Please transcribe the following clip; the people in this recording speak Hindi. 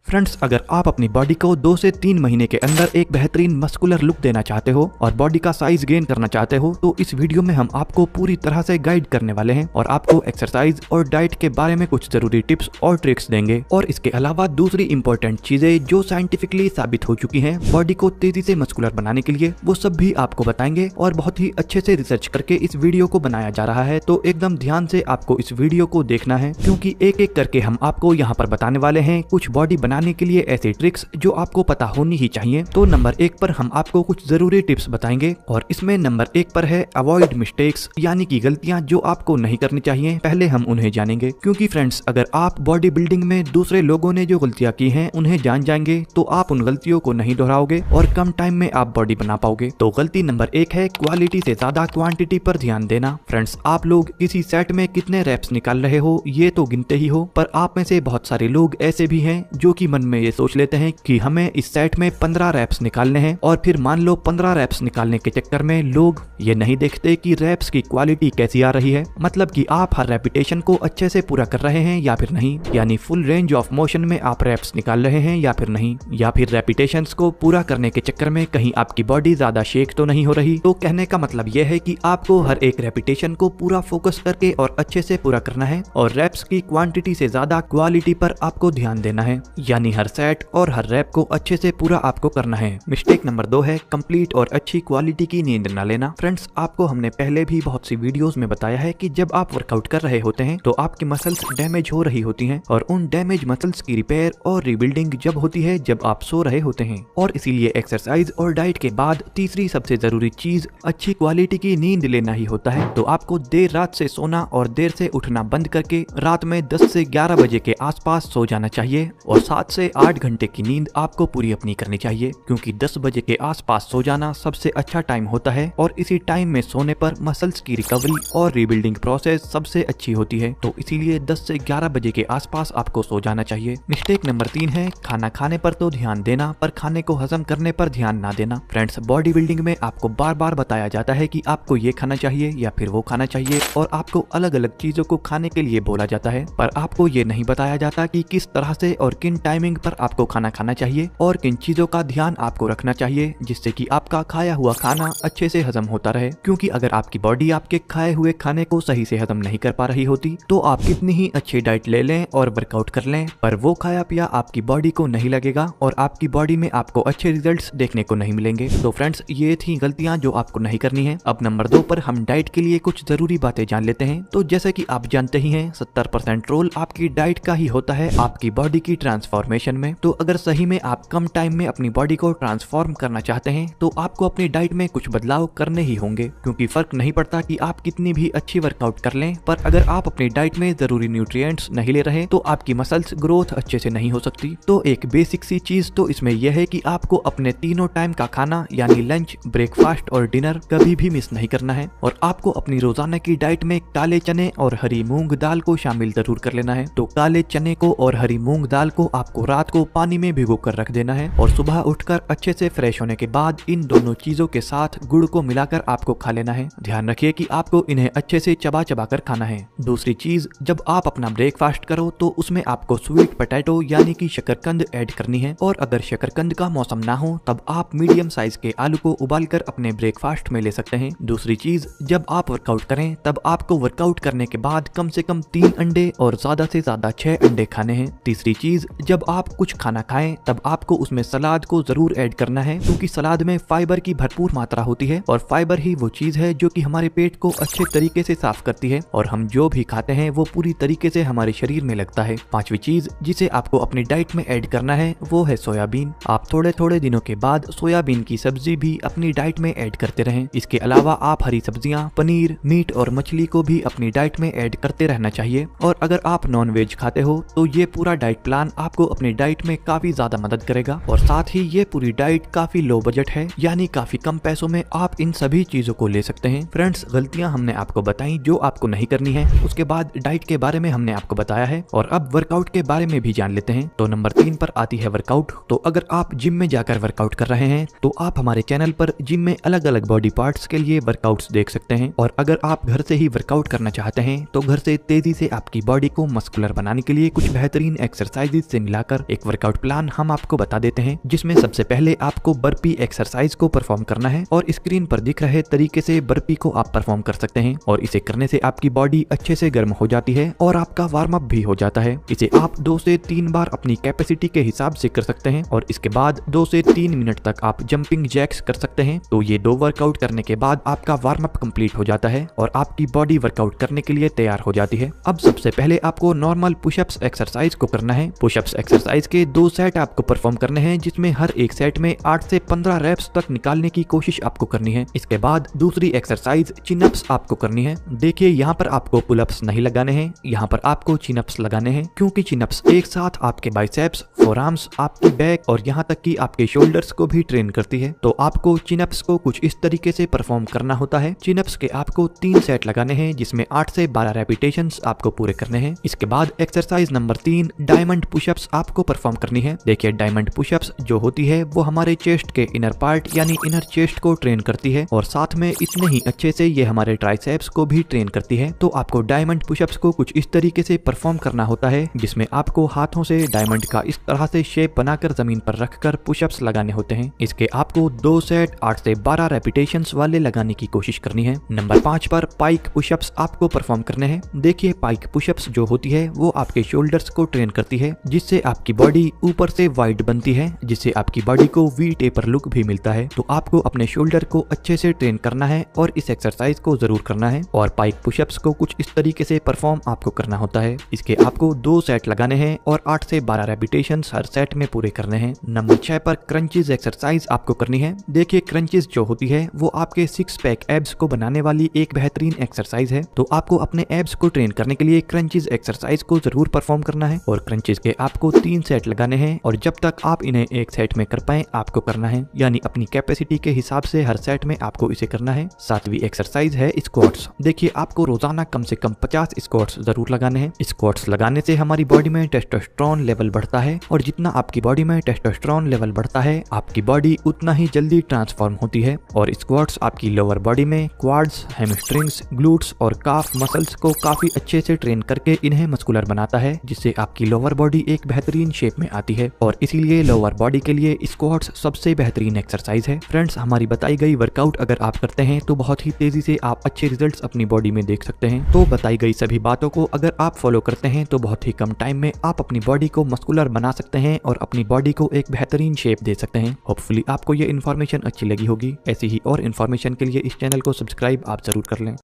फ्रेंड्स, अगर आप अपनी बॉडी को 2 से 3 महीने के अंदर एक बेहतरीन मस्कुलर लुक देना चाहते हो और बॉडी का साइज गेन करना चाहते हो तो इस वीडियो में हम आपको पूरी तरह से गाइड करने वाले हैं और आपको एक्सरसाइज और डाइट के बारे में कुछ जरूरी टिप्स और ट्रिक्स देंगे। और इसके अलावा दूसरी इंपॉर्टेंट चीजें जो साइंटिफिकली साबित हो चुकी हैं बॉडी को तेजी से मस्कुलर बनाने के लिए, वो सब भी आपको बताएंगे और बहुत ही अच्छे से रिसर्च करके इस वीडियो को बनाया जा रहा है। तो एकदम ध्यान से आपको इस वीडियो को देखना है क्योंकि एक एक करके हम आपको यहाँ पर बताने वाले हैं कुछ बॉडी बनाने के लिए ऐसे ट्रिक्स जो आपको पता होनी ही चाहिए। तो नंबर 1 पर हम आपको कुछ जरूरी टिप्स बताएंगे और इसमें नंबर 1 पर है अवॉइड मिस्टेक्स, यानी कि गलतियां जो आपको नहीं करनी चाहिए। पहले हम उन्हें जानेंगे क्योंकि फ्रेंड्स, अगर आप बॉडी बिल्डिंग में दूसरे लोगों ने जो गलतियां की हैं उन्हें जान जाएंगे तो आप उन गलतियों को नहीं दोहराओगे और कम टाइम में आप बॉडी बना पाओगे। तो गलती नंबर 1 है क्वालिटी से ज्यादा क्वांटिटी पर ध्यान देना। फ्रेंड्स, आप लोग किसी सेट में कितने रेप्स निकाल रहे हो ये तो गिनते ही हो, पर आप में से बहुत सारे लोग ऐसे भी हैं जो कि मन में ये सोच लेते हैं कि हमें इस सेट में 15 रैप्स निकालने हैं और फिर मान लो 15 रैप्स निकालने के चक्कर में लोग ये नहीं देखते कि रैप्स की क्वालिटी कैसी आ रही है, मतलब कि आप हर रेपिटेशन को अच्छे से पूरा कर रहे हैं या फिर नहीं, यानी फुल रेंज ऑफ मोशन में आप रैप्स निकाल रहे हैं या फिर नहीं, या फिर रेपिटेशंस को पूरा करने के चक्कर में कहीं आपकी बॉडी ज्यादा शेक तो नहीं हो रही। तो कहने का मतलब यह है कि आपको हर एक रेपिटेशन को पूरा फोकस करके और अच्छे से पूरा करना है और रैप्स की क्वांटिटी से ज्यादा क्वालिटी पर आपको ध्यान देना है, यानी हर सेट और हर रैप को अच्छे से पूरा आपको करना है। मिस्टेक नंबर 2 है कंप्लीट और अच्छी क्वालिटी की नींद न लेना। फ्रेंड्स, आपको हमने पहले भी बहुत सी वीडियोस में बताया है कि जब आप वर्कआउट कर रहे होते हैं तो आपकी मसल्स डैमेज हो रही होती हैं और उन डैमेज मसल्स की रिपेयर और रिबिल्डिंग जब होती है जब आप सो रहे होते हैं। और इसीलिए एक्सरसाइज और डाइट के बाद तीसरी सबसे जरूरी चीज अच्छी क्वालिटी की नींद लेना ही होता है। तो आपको देर रात से सोना और देर से उठना बंद करके रात में 10 से 11 बजे के आसपास सो जाना चाहिए और 7 से 8 घंटे की नींद आपको पूरी अपनी करनी चाहिए क्योंकि 10 बजे के आसपास सो जाना सबसे अच्छा टाइम होता है और इसी टाइम में सोने पर मसल्स की रिकवरी और रीबिल्डिंग प्रोसेस सबसे अच्छी होती है। तो इसीलिए 10 से 11 बजे के आसपास आपको सो जाना चाहिए। मिस्टेक नंबर 3 है खाना खाने पर तो ध्यान देना पर खाने को हजम करने पर ध्यान ना देना। फ्रेंड्स, बॉडी बिल्डिंग में आपको बार बार बताया जाता है कि आपको ये खाना चाहिए या फिर वो खाना चाहिए और आपको अलग अलग चीजों को खाने के लिए बोला जाता है, पर आपको ये नहीं बताया जाता कि किस तरह से और किन टाइमिंग पर आपको खाना खाना चाहिए और किन चीजों का ध्यान आपको रखना चाहिए जिससे कि आपका खाया हुआ खाना अच्छे से हजम होता रहे। क्योंकि अगर आपकी बॉडी आपके खाए हुए खाने को सही से हजम नहीं कर पा रही होती तो आप कितनी ही अच्छी डाइट ले लें और वर्कआउट कर लें, पर वो खाया पिया आपकी बॉडी को नहीं लगेगा और आपकी बॉडी में आपको अच्छे रिजल्ट्स देखने को नहीं मिलेंगे। तो फ्रेंड्स, ये थी गलतियां जो आपको नहीं करनी है। अब नंबर 2 पर हम डाइट के लिए कुछ जरूरी बातें जान लेते हैं। तो जैसे कि आप जानते ही हैं 70% रोल आपकी डाइट का ही होता है आपकी बॉडी की ट्रांसफॉर्मेशन में। तो अगर सही में आप कम टाइम में अपनी बॉडी को ट्रांसफॉर्म करना चाहते हैं तो आपको अपनी डाइट में कुछ बदलाव करने ही होंगे, क्योंकि फर्क नहीं पड़ता कि आप कितनी भी अच्छी वर्कआउट कर लें, पर अगर आप अपनी डाइट में जरूरी न्यूट्रिएंट्स नहीं ले रहे तो आपकी मसल्स ग्रोथ अच्छे से नहीं हो सकती। तो एक बेसिक सी चीज तो इसमें यह है कि आपको अपने तीनों टाइम का खाना यानी लंच, ब्रेकफास्ट और डिनर कभी भी मिस नहीं करना है और आपको अपनी रोजाना की डाइट में काले चने और हरी मूंग दाल को शामिल जरूर कर लेना है। तो काले चने को और हरी मूंग दाल को आपको रात को पानी में भिगो कर रख देना है और सुबह उठकर अच्छे से फ्रेश होने के बाद इन दोनों चीजों के साथ गुड़ को मिलाकर आपको खा लेना है। ध्यान रखिए कि आपको इन्हें अच्छे से चबा चबा कर खाना है। दूसरी चीज, जब आप अपना ब्रेकफास्ट करो तो उसमें आपको स्वीट पोटैटो यानी कि शकरकंद ऐड करनी है और अगर शकरकंद का मौसम ना हो तब आप मीडियम साइज के आलू को उबालकर अपने ब्रेकफास्ट में ले सकते हैं। दूसरी चीज, जब आप वर्कआउट करें तब आपको वर्कआउट करने के बाद कम से कम 3 अंडे और ज्यादा से ज्यादा 6 अंडे खाने हैं। तीसरी चीज, जब आप कुछ खाना खाएं तब आपको उसमें सलाद को जरूर ऐड करना है क्योंकि सलाद में फाइबर की भरपूर मात्रा होती है और फाइबर ही वो चीज है जो कि हमारे पेट को अच्छे तरीके से साफ करती है और हम जो भी खाते हैं वो पूरी तरीके से हमारे शरीर में लगता है। पांचवी चीज जिसे आपको अपनी डाइट में ऐड करना है वो है सोयाबीन। आप थोड़े थोड़े दिनों के बाद सोयाबीन की सब्जी भी अपनी डाइट में ऐड करते रहें। इसके अलावा आप हरी सब्जियां, पनीर, मीट और मछली को भी अपनी डाइट में ऐड करते रहना चाहिए। और अगर आप नॉन वेज खाते हो तो ये पूरा डाइट प्लान आपको अपनी डाइट में काफी ज्यादा मदद करेगा और साथ ही ये पूरी डाइट काफी लो बजट है, यानी काफी कम पैसों में आप इन सभी चीजों को ले सकते हैं। फ्रेंड्स, गलतियां हमने आपको बताई जो आपको नहीं करनी है, उसके बाद डाइट के बारे में हमने आपको बताया है और अब वर्कआउट के बारे में भी जान लेते हैं। तो नंबर 3 पर आती है वर्कआउट। तो अगर आप जिम में जाकर वर्कआउट कर रहे हैं तो आप हमारे चैनल पर जिम में अलग अलग बॉडी पार्ट्स के लिए वर्कआउट्स देख सकते हैं और अगर आप घर से ही वर्कआउट करना चाहते हैं तो घर से तेजी से आपकी बॉडी को मस्कुलर बनाने के लिए कुछ बेहतरीन एक्सरसाइजेज से मिला मिलाकर एक वर्कआउट प्लान हम आपको बता देते हैं, जिसमें सबसे पहले आपको बर्पी एक्सरसाइज को परफॉर्म करना है और स्क्रीन पर दिख रहे तरीके से बर्पी को आप परफॉर्म कर सकते हैं और इसे करने से आपकी बॉडी अच्छे से गर्म हो जाती है और आपका वार्म अप भी हो जाता है। इसे आप 2 से 3 बार अपनी कैपेसिटी के हिसाब से कर सकते हैं और इसके बाद 2 से 3 मिनट तक आप जंपिंग जैक्स कर सकते हैं। तो ये 2 वर्कआउट करने के बाद आपका वार्म अप कंप्लीट हो जाता है और आपकी बॉडी वर्कआउट करने के लिए तैयार हो जाती है। अब सबसे पहले आपको नॉर्मल पुशअप्स एक्सरसाइज को करना है। पुशअप्स एक्सरसाइज के 2 सेट आपको परफॉर्म करने हैं, जिसमें हर एक सेट में 8 से 15 रेप्स तक निकालने की कोशिश आपको करनी है। इसके बाद दूसरी एक्सरसाइज चिनअप्स आपको करनी है। देखिए यहाँ पर आपको पुलअप्स नहीं लगाने हैं, यहाँ पर आपको चिनअप्स लगाने हैं, क्योंकि चिनअप्स एक साथ आपके बाइसेप्स, फोरआर्म्स, आपकी बैक और यहाँ तक कि आपके शोल्डर्स को भी ट्रेन करती है। तो आपको चिनअप्स को कुछ इस तरीके से परफॉर्म करना होता है। चिनअप्स के आपको 3 सेट लगाने हैं, जिसमें 8 से 12 रेपिटेशंस आपको पूरे करने हैं। इसके बाद एक्सरसाइज नंबर 3 डायमंड पुशअप्स आपको परफॉर्म करनी है। देखिए डायमंड पुशअप्स जो होती है वो हमारे चेस्ट के इनर पार्ट यानी इनर चेस्ट को ट्रेन करती है और साथ में इतने ही अच्छे से ये हमारे ट्राइसेप्स को भी ट्रेन करती है। तो आपको डायमंड पुशअप्स को कुछ इस तरीके से परफॉर्म करना होता है, जिसमें आपको हाथों से डायमंड का इस तरह से शेप बनाकर जमीन पर रखकर पुशअप्स लगाने होते हैं। इसके आपको 2 सेट 8 से 12 रेपिटेशंस वाले लगाने की कोशिश करनी है। नंबर 5 पर पाइक पुशअप्स आपको परफॉर्म करने हैं। देखिए पाइक पुशअप्स जो होती है वो आपके शोल्डर्स को ट्रेन करती है, जिससे आपकी बॉडी ऊपर से वाइड बनती है, जिससे आपकी बॉडी को वी टेपर लुक भी मिलता है। तो आपको अपने शोल्डर को अच्छे से ट्रेन करना है और इस एक्सरसाइज को जरूर करना है और पाइक पुशअप्स को कुछ इस तरीके से परफॉर्म आपको करना होता है। इसके आपको 2 सेट लगाने हैं और 8 से 12 रेपिटेशंस हर सेट में पूरे करने हैं। नंबर 6 पर क्रंचेस एक्सरसाइज आपको करनी है। देखिए क्रंचेस जो होती है वो आपके 6 पैक एब्स को बनाने वाली एक बेहतरीन एक्सरसाइज है। तो आपको अपने एब्स को ट्रेन करने के लिए क्रंचेस एक्सरसाइज को जरूर परफॉर्म करना है और क्रंचेस के आपको 3 सेट लगाने हैं और जब तक आप इन्हें एक सेट में कर पाए आपको करना है, यानी अपनी कैपेसिटी के हिसाब से हर सेट में आपको इसे करना है। 7वीं एक्सरसाइज है स्क्वाट्स। देखिए आपको रोजाना कम से कम 50 स्क्वाट्स जरूर लगाने हैं। स्क्वाट्स लगाने से हमारी बॉडी में टेस्टोस्टेरोन लेवल बढ़ता है और जितना आपकी बॉडी में टेस्टोस्टेरोन लेवल बढ़ता है आपकी बॉडी उतना ही जल्दी ट्रांसफॉर्म होती है और स्क्वाट्स आपकी लोअर बॉडी में क्वाड्स, हैमस्ट्रिंग्स, ग्लूट्स और काफ मसल्स को काफी अच्छे से ट्रेन करके इन्हें मस्कुलर बनाता है, जिससे आपकी लोअर बॉडी एक बेहतरीन शेप में आती है और इसीलिए लोअर बॉडी के लिए स्क्वाट्स सबसे बेहतरीन एक्सरसाइज है। फ्रेंड्स हमारी बताई गई वर्कआउट अगर आप करते हैं तो बहुत ही तेजी से आप अच्छे रिजल्ट्स अपनी बॉडी में देख सकते हैं। तो बताई गई सभी बातों को अगर आप फॉलो करते हैं तो बहुत ही कम टाइम में आप अपनी बॉडी को मस्कुलर बना सकते हैं और अपनी बॉडी को एक बेहतरीन शेप दे सकते हैं। होपफुली आपको ये इन्फॉर्मेशन अच्छी लगी होगी। ऐसी ही और इन्फॉर्मेशन के लिए इस चैनल को सब्सक्राइब आप जरूर कर लें।